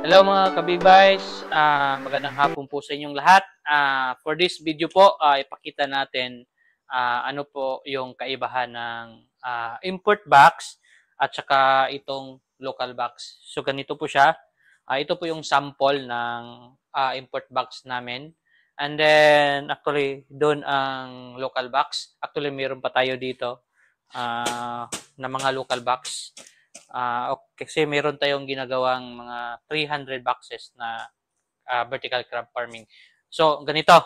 Hello mga kabibays, magandang hapon po sa inyong lahat. For this video po, ipakita natin ano po yung kaibahan ng import box at saka itong local box. So ganito po siya. Ito po yung sample ng import box namin. And then actually doon ang local box. Actually meron pa tayo dito na mga local box. Kasi meron tayong ginagawang mga 300 boxes na vertical crab farming. So, ganito.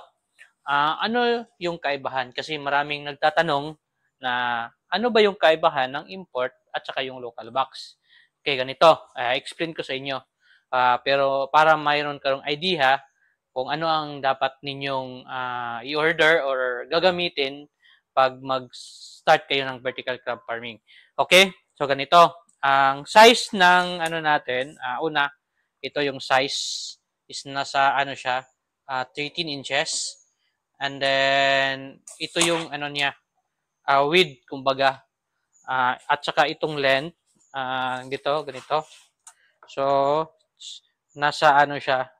Ano yung kaibahan? Kasi maraming nagtatanong na ano ba yung kaibahan ng import at saka yung local box. Okay, ganito. Explain ko sa inyo. Pero para mayroon kayong idea kung ano ang dapat ninyong i-order or gagamitin pag mag-start kayo ng vertical crab farming. Okay? So, ganito. Ang size ng ano natin, una, ito yung size is nasa ano siya, 13 inches. And then, ito yung ano niya, width, kumbaga. At saka itong length, dito, ganito. So, nasa ano siya,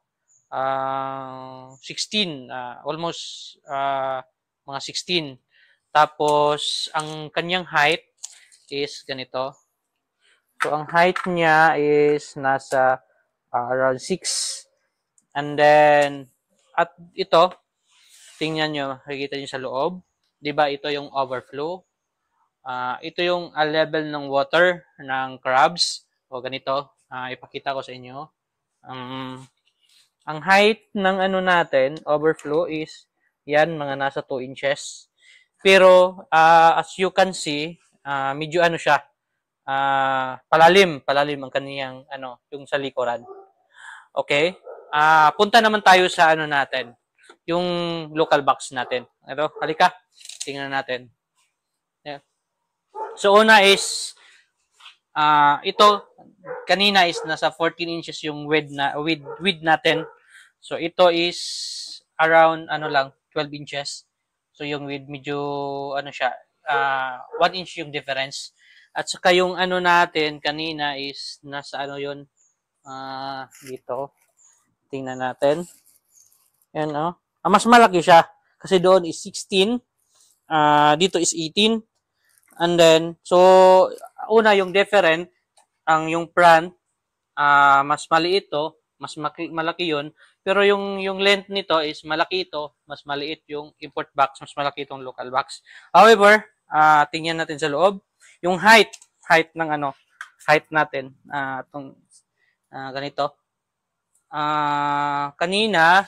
16, almost mga 16. Tapos, ang kanyang height is ganito. So, ang height niya is nasa around 6. And then, at ito, tingnan nyo, makikita nyo sa loob. Diba, ito yung overflow. Ito yung level ng water ng crabs. O ganito, ipakita ko sa inyo. Ang height ng ano natin, overflow is, yan, mga nasa 2 inches. Pero, as you can see, medyo ano siya, palalim ang kaniyang ano, yung sa likuran. Okay? Punta naman tayo sa ano natin, yung local box natin. Ito, halika. Tingnan natin. Yeah. So una is ito kanina is nasa 14 inches yung width natin. So ito is around ano lang 12 inches. So yung width medyo ano siya, 1 inch yung difference. At saka yung ano natin kanina is nasa ano yun, dito. Tingnan natin. Yan, oh. Mas malaki siya. Kasi doon is 16. Dito is 18. And then, so, una yung different, yung front, mas maliit to, mas malaki yun. Pero yung length nito is malaki ito, mas maliit yung import box, mas malaki itong local box. However, tingnan natin sa loob. Yung height ng ano, height natin, itong ganito. Kanina,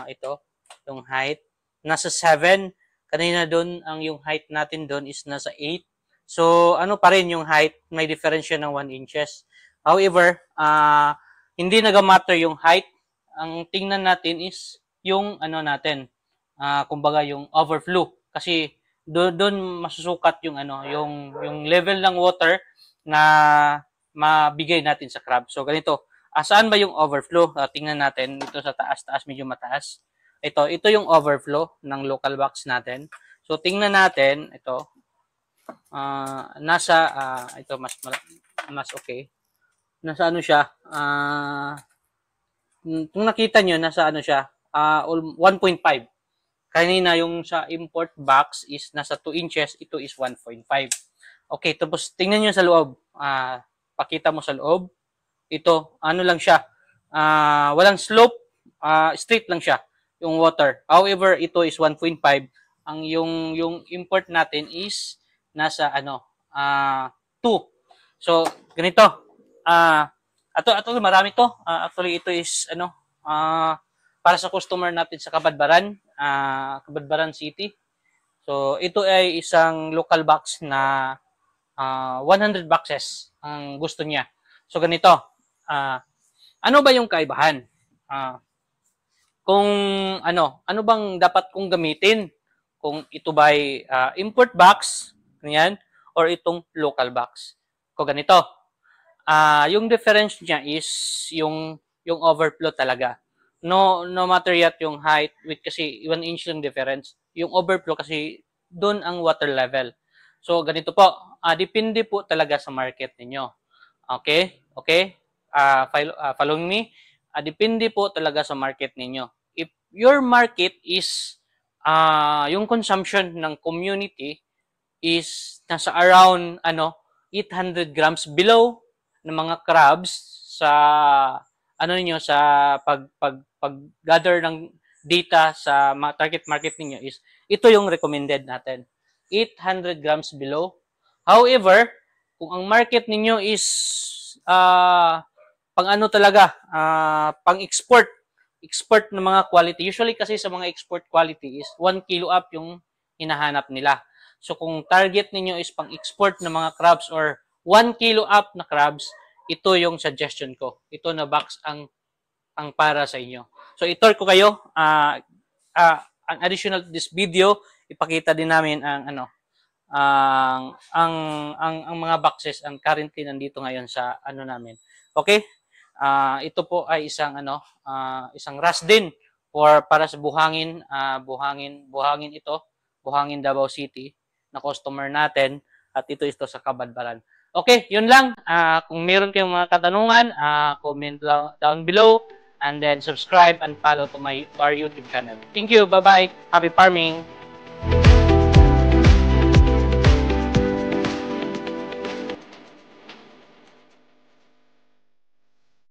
ito, yung height, nasa 7. Kanina doon, yung height natin doon is nasa 8. So, ano pa rin yung height, may difference ng 1 inches. However, hindi nag-matter yung height. Ang tingnan natin is yung ano natin, kumbaga yung overflow. Kasi doon masusukat yung ano, yung level ng water na mabigay natin sa crab. So ganito, saan ba yung overflow? Tingnan natin ito sa taas, medyo mataas. Ito yung overflow ng local box natin. So tingnan natin ito. Nasa ito mas okay. Nasa ano siya? Kung nakita niyo nasa ano siya? 1.5. Kanina yung sa import box is nasa 2 inches, ito is 1.5. Okay, tapos tingnan niyo sa loob. Pakita mo sa loob. Ito, ano lang siya. Walang slope, straight lang siya yung water. However, ito is 1.5. Ang yung import natin is nasa ano, 2. So, ganito. Ato marami to. Actually ito is ano, para sa customer natin sa Kabadbaran, Kabadbaran City. So, ito ay isang local box na 100 boxes ang gusto niya. So, ganito. Ano ba yung kaibahan? Kung ano bang dapat kong gamitin? Kung ito ba ay import box, ganyan, or itong local box. Kung ganito. Yung difference niya is yung overflow talaga. No matter yet yung height, with kasi 1 inch lang difference. Yung overflow kasi doon ang water level. So ganito po, depende po talaga sa market ninyo. Okay? Following me? Depende po talaga sa market ninyo. If your market is yung consumption ng community is nasa around 800 grams below ng mga crabs sa niyo sa pag gather ng data sa target market niyo is ito yung recommended natin. 800 grams below. However, kung ang market ninyo is pang talaga, pang export ng mga quality. Usually kasi sa mga export quality is 1 kilo up yung hinahanap nila. So kung target ninyo is pang export ng mga crabs or 1 kilo up na crabs, ito yung suggestion ko. Ito na box ang para sa inyo. So i-tour ko kayo ang additional to this video, ipakita din namin ang ang mga boxes ang currently nandito ngayon sa namin. Okay? Ito po ay isang isang rush din para sa buhangin, buhangin ito, buhangin Davao City na customer natin at ito sa Kabadbaran. Okay, yun lang. Kung meron kayong mga katanungan, comment down below and then subscribe and follow to our YouTube channel. Thank you. Bye-bye. Happy farming.